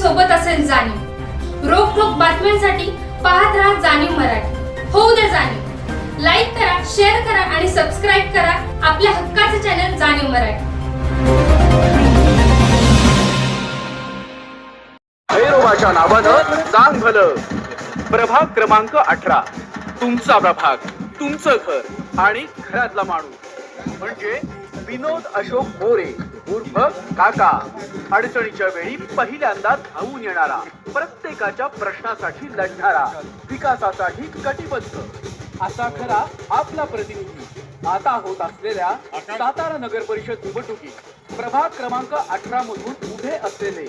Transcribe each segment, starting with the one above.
सोबत असेल जाणीव. रोखोक बातम्यांसाठी पाहत राहा जाणीव मराठी. होऊ द्या जाणीव. लाईक करा, शेअर करा आणि सबस्क्राईब करा आपल्या हक्काचे चॅनल जाणीव मराठी. भैरवाच्या नावानं सांग भलं. प्रभाग क्रमांक 18. तुमचा प्रभाग, तुमचं घर आणि घरातला माणूस म्हणजे विनोद अशोक मोरे उर्फ काका. अडचणीच्या वेळी पहिल्यांदा धावून येणारा, प्रत्येकाच्या प्रश्नासाठी लढणारा, विकासासाठी कटिबद्ध असा खरा आपला प्रतिनिधी. आता होत असलेल्या सातारा नगर परिषद निवडणुकीत प्रभाग क्रमांक 18 मधून उभे असलेले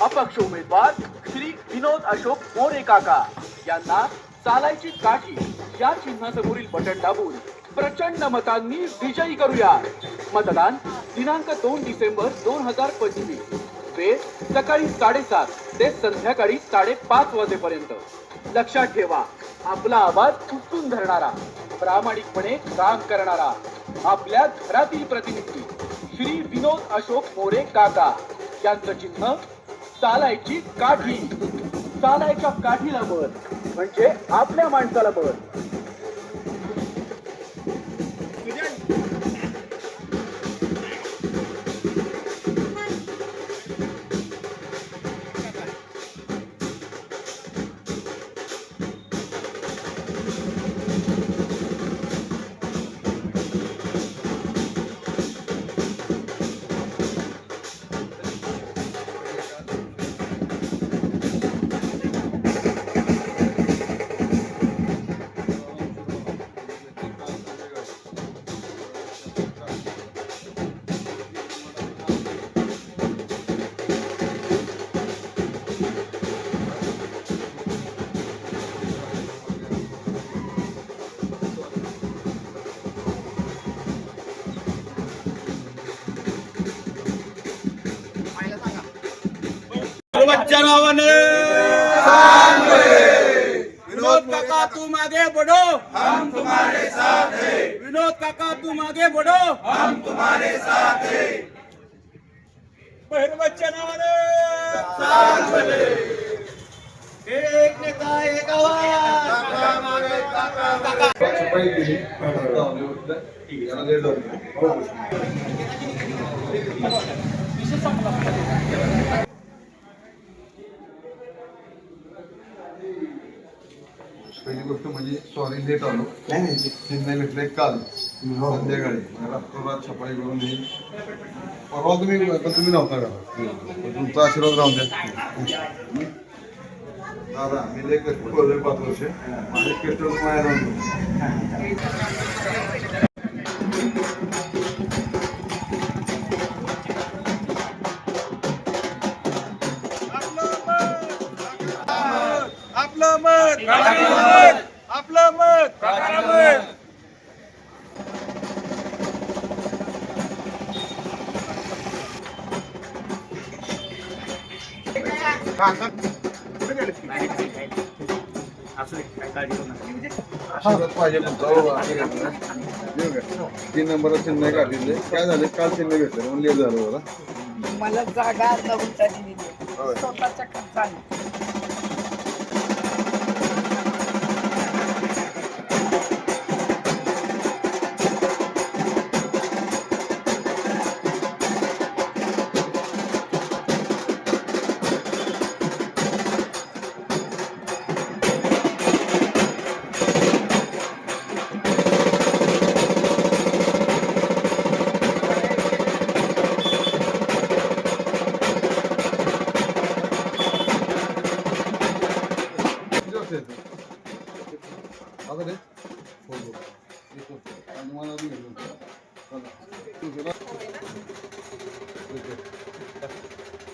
अपक्ष उमेदवार श्री विनोद अशोक मोरे काका यांना चालायची काठी या चिन्हासमोरील बटन दाबून प्रचंड मतांनी विजयी करूया. मतदान दिनांक 2 डिसेंबर 2025. वेळ सकाळी 7:30 ते संध्याकाळी 5:30 वाजेपर्यंत. लक्षात ठेवा, आपला आवाज उचलून धरणारा, प्रामाणिकपणे काम करणारा, आपल्या घरातील प्रतिनिधी श्री विनोद अशोक मोरे काका यांचं चिन्ह चालायची काठी. चालायच्या काठीला मत म्हणजे आपल्या माणसाला मत. बच्चा नावाने विनोद काका तुम आगे बढ़ो, हम तुम्हारे साथ हैं. विनोद काका तुम आगे बढ़ो, हम तुम्हारे साथ हैं. बच्चा नावाने एक नेता एक आवाज. पहिली गोष्ट म्हणजे सॉरी लेट आलो. चिन्ह भेटले काल संध्याकाळी रात्ररात छपाई करून परवा तुम्ही नव्हता का. तुमचा आशीर्वाद राहून द्या दादा. मी लय कष्ट करतोय 5 वर्ष. माझे कष्ट माया राहून आपलं मत, आपलं मत. आशीर्वाद पाहिजे. 3 नंबरला चिन्ह काढले. काय झालं काल चिन्ह घेतलं म्हणून लेट झालं मला. मला जागा अर्धा गुंठा दिली स्वतःच्या खर्चाने.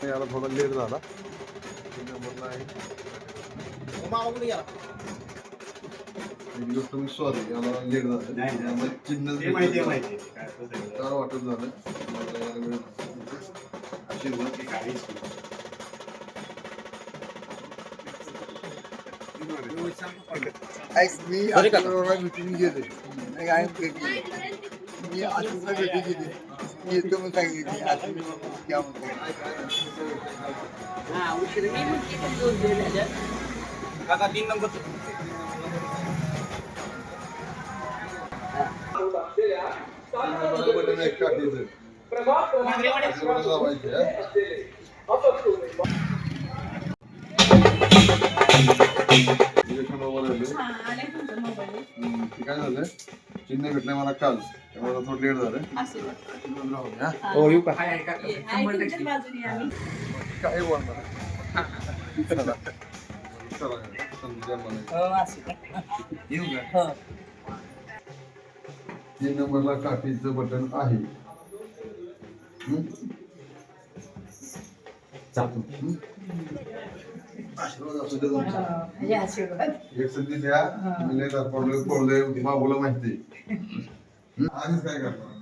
याला थोडा लेट झाला. तुम्ही सॉरी याला लेट झालं. चिन्ह वाटत झालं. मी मिटिंग गेले. मी आजूला भेटी गेली. येतो म्हणून सांगितली. काका 3 नंबर बटन आहे काठीचं. असं दाबायचं, हा. इलेक्शन मोबाईल आले. ते काय झालं चिन्ह भेटलंय मला काल त्यामुळे थोडं लेट झालं. राहू दे, हा. हो येऊ का काय बोलणार चला. चला, संध्या म्हणायचं. तीन नंबरला काठीचं बटन आहे. आशीर्वाद असू दे तुमचा. एक संधी द्या म्हणजे पडलोय बाबूला माहिती. आधीच काय करणार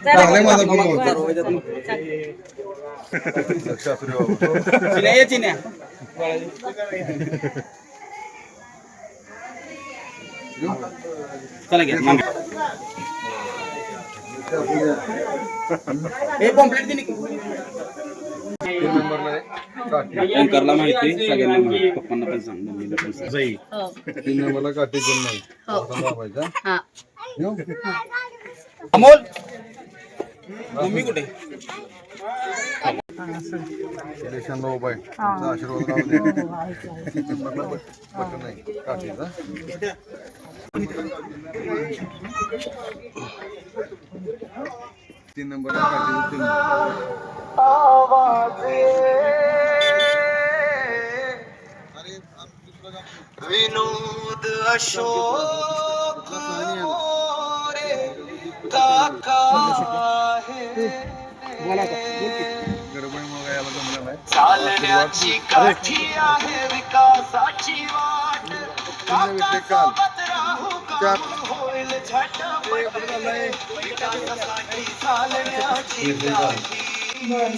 चांगले माझा फोन लक्षात रे बाबा. चिन्या ये चिन्या चला घ्या मग हे पॉम्पलेट दिली तीन नंबरला आहे काठी. ओंकारला माहिती सगळ्यांना माहिती पप्पांना पण सांग मम्मीला पण सांग तीन नंबरला काठी चिन्ह नाही. आता दाबायचा. येऊ? अमोल मम्मी कुठे इलेक्शन ला उभा आहे. तुमचा आशीर्वाद राहू दे. तीन नंबरला बटन आहे काठीचा. तीन नंबरला काठीचं चिन्ह. विनोद अशोक मोरे काका है गडबड मग यायला जमलं नाही. चालण्याची काठी आहे विकासाची वाट काका सोबत राहू का होईल झटपट विकासासाठी चालण्याची काठी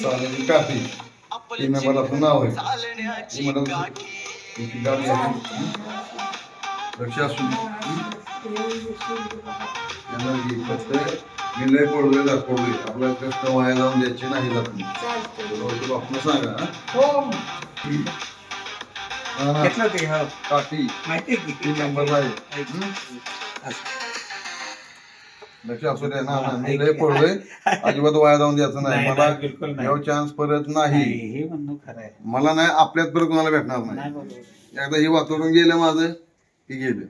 चालेल काठी. तीन नंबरला असं नाव आहे. चालण्याची काठी तुमची गाडी आहे. लक्ष असू निर्णय पडलोय दाखवलोय आपल्या कष्ट वाया जाऊन द्यायचे नाही जात आपण सांगा. काठी तीन नंबरला आहे. लक्ष असू द्या ना. निर्णय पडलोय अजिबात वाया जाऊन द्यायचं नाही. मला ह्यो चान्स परत नाही. मला नाही आपल्यात परत कोणाला भेटणार नाही. एकदा हे वातावरण गेलं माझं की गेलं.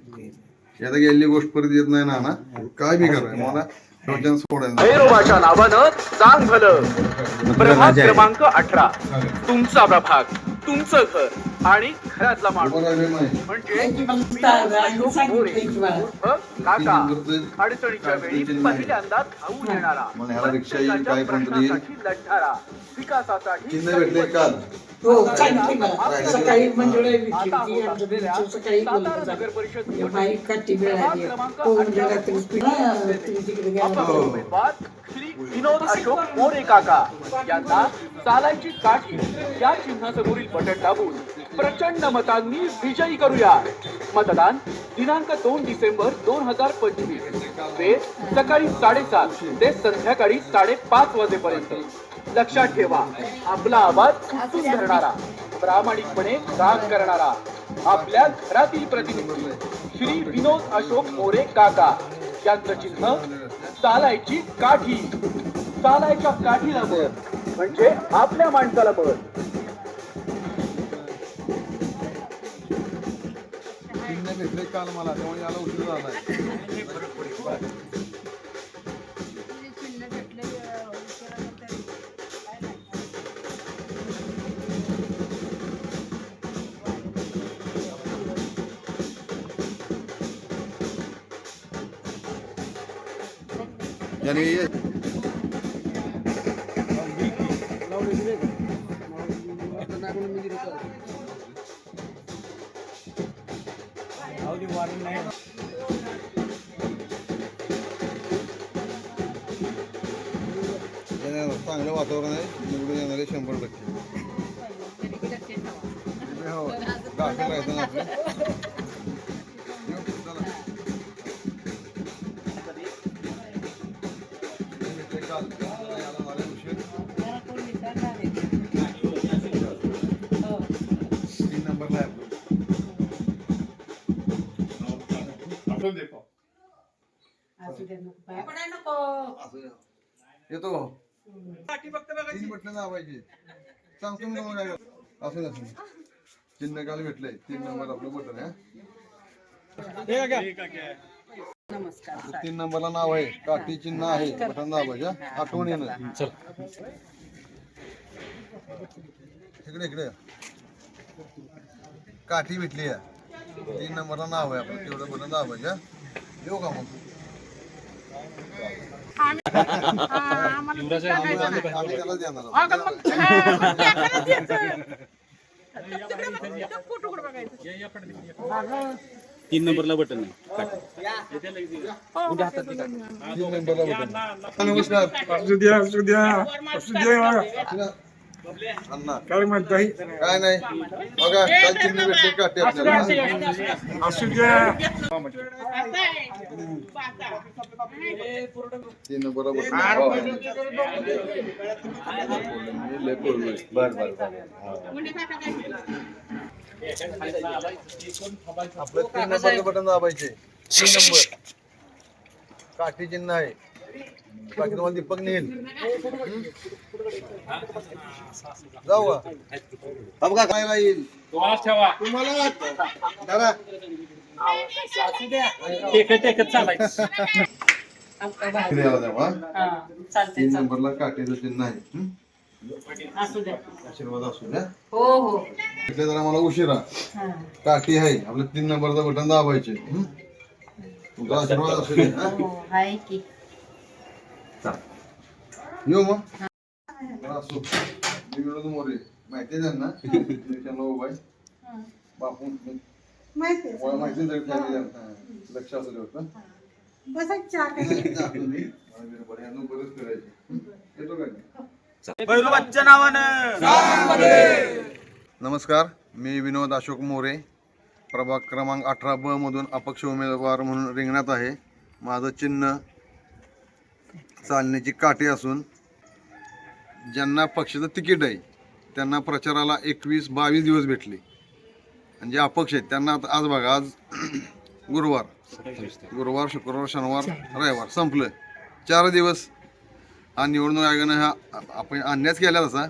एकदा गेलेली गोष्ट परत येत नाही ना. काय बी कराय मला ह्यो चान्स सोडायचा. भैरवाच्या नावानं चांग भलं. प्रभाग क्रमांक 18 तुमचा प्रभाग तुमचं घर आणि घरातला माणूस उभं राहिलेलं नाही. म्हणजे विनोद अशोक मोरे उर्फ काका. अडचणीच्या वेळी पहिल्यांदा धावून येणारा मला ह्याला रिक्षा येईल, काय पण तरी येईल. प्रत्येकाच्या लढणारा विकासासाठी चिन्ह भेटले काल हो सांगितली मला सकाळी मंजुळा विचारली आमच्या घरचं सकाळी बोलत नगर परिषद होता. बाई काठी मिळाली हो म्हणजे रात्री तुम्ही तिकडे गेला उमेदवार श्री विनोद अशोक मोरे काका यांना चालायची काठी या चिन्हासमोरील बटन दाबून प्रचंड मतांनी विजयी करूया. मतदान दिनांक 2 डिसेंबर 2025. वेळ सकाळी 7:30 ते संध्याकाळी 5:30 वाजेपर्यंत. लक्षात ठेवा, आपला आवाज उचलून धरणारा, प्रामाणिकपणे काम करणारा, आपल्या घरातील प्रतिनिधी श्री विनोद अशोक मोरे काका यांचं चिन्ह चालायची काठी. चालायच्या काठीला बळ म्हणजे आपल्या माणसाला बळ. चिन्ह भेटले काल मला, त्यामुळे याला उशीर झालाय. याने चांगलं वातावरण आहे, निवडून येणारे 100%. हो, दाखल राहायचं ना आपलं. येऊ, चला. काल याला झाला उशीर. 3 नंबरला आहे आपलं. येतो भाऊ. 3 बटणं दाबायची. सांगतो मी तुम्हाला काय असं नाही. चिन्ह काल भेटलंय 3 नंबर आपलं बटन आहे. 3 नंबरला नाव आहे, काठी चिन्ह आहे, बटन दाबायचं. आठवण येणं. इकडे इकडे काठी भेटली आहे, 3 नंबरला नाव आहे आपलं, तेवढं बटन दाबायचं. येऊ का मग? आम्ही त्याला देणार आहोत. 3 नंबरला बटन आहे. 3 नंबरला बटन. नमस्कार. अण्णा काय म्हणताय काय नाही बघा, काय चिन्ह भेटले काठी आपल्याला. असू द्या 3 नंबरला बटन. आपलं 3 नंबरचं बटन दाबायचे. 3 नंबर काठी चिन्ह आहे. बाकी तुम्हाला दीपक नेईल. जाऊ का? बघा काय येईल तुम्हाला धरा. फिरायला द्यावा. 3 नंबरला काठीचं चिन्ह आहे. आशीर्वाद असू द्या. हो हो म्हटले जरा मला उशिरा. काठी आहे आपलं 3 नंबरचं बटन दाबायचे. तुमचा आशीर्वाद असू दे. आहे की येऊ मग. असो मी विनोद मोरे, माहिती आहे त्यांना. त्यांना उभा आहे बापू माहिती लक्ष असू दे होतं. बरंच फिरायचं. येतो काय? नमस्कार, मी विनोद अशोक मोरे, प्रभाग क्रमांक 18 ब मधून अपक्ष उमेदवार म्हणून रिंगणात आहे. माझं चिन्ह चालण्याची काठी असून ज्यांना पक्षाचं तिकीट आहे त्यांना प्रचाराला 21-22 दिवस भेटले, आणि जे अपक्ष आहेत त्यांना आता आज बघा, आज गुरुवार शुक्रवार शनिवार रविवार संपलं, 4 दिवस. हा निवडणूक आयोगानं हा आपण अन्यायच केला तसा.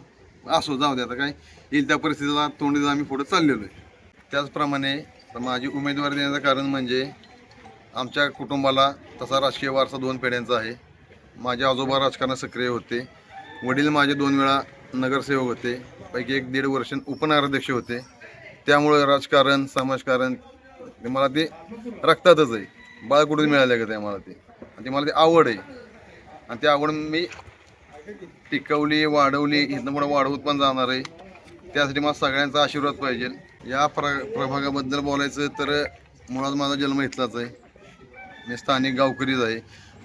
असो, जाऊ दे, आता काय येईल त्या परिस्थितीला तोंड देत आम्ही पुढे चाललेलो आहे. त्याचप्रमाणे माझी उमेदवारी देण्याचं कारण म्हणजे आमच्या कुटुंबाला तसा राजकीय वारसा 2 पिढ्यांचा आहे. माझे आजोबा राजकारणात सक्रिय होते, वडील माझे 2 वेळा नगरसेवक होते, पैकी 1-1.5 वर्ष उपनगराध्यक्ष होते. त्यामुळे राजकारण समाजकारण मला ते रक्तातच आहे. बाळ कुठून मिळालं का ते मला ते, आणि मला ते आवड आहे, आणि ती आवड मी टिकवली वाढवली, इथनं पुढे वाढवत पण जाणार आहे. त्यासाठी मला सगळ्यांचा आशीर्वाद पाहिजे. या प्रभागाबद्दल बोलायचं तर मुळात माझा जन्म इथलाच आहे. मी स्थानिक गावकरीच आहे.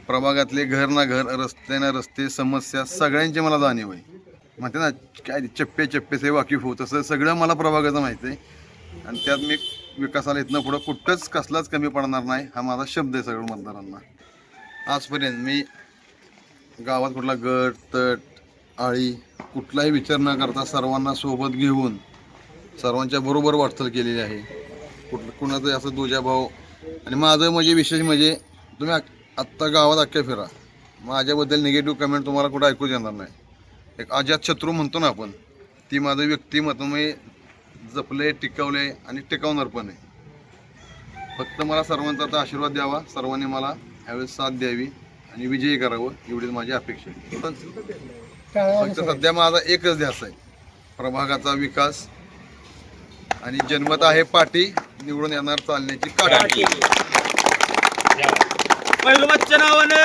प्रभागातले घर ना घर, रस्ते ना रस्ते, समस्या सगळ्यांची मला जाणीव आहे. म्हणते ना काय चप्पे चप्पे से वाकिफ हो, तसं सगळं मला प्रभागाचं माहिती आहे. आणि त्यात मी विकासाला इथनं पुढं कुठंच कसलाच कमी पडणार नाही, हा माझा शब्द आहे सगळं मतदारांना. आजपर्यंत मी गावात कुठला गट तट आळी कुठलाही विचार न करता सर्वांना सोबत घेऊन सर्वांच्या बरोबर वाटचाल केलेली आहे. कुणाचं असं दुजाभाव. आणि माझं म्हणजे विशेष म्हणजे तुम्ही आत्ता गावात अख्ख्या फिरा, माझ्याबद्दल निगेटिव्ह कमेंट तुम्हाला कुठं ऐकूच येणार नाही. एक अजात शत्रू म्हणतो ना आपण, ती माझं व्यक्तिमत्व मी जपले, टिकवले आणि टिकवणार पण आहे. फक्त मला सर्वांचा आता आशीर्वाद द्यावा, सर्वांनी मला यावेळेस साथ द्यावी आणि विजयी करावं, एवढीच माझी अपेक्षा आहे. पण फक्त सध्या माझा एकच ध्यास आहे, प्रभागाचा विकास. आणि जन्मत आहे पाठी, निवडून येणार चालण्याची काठी. पहिलं बच्चन नावानं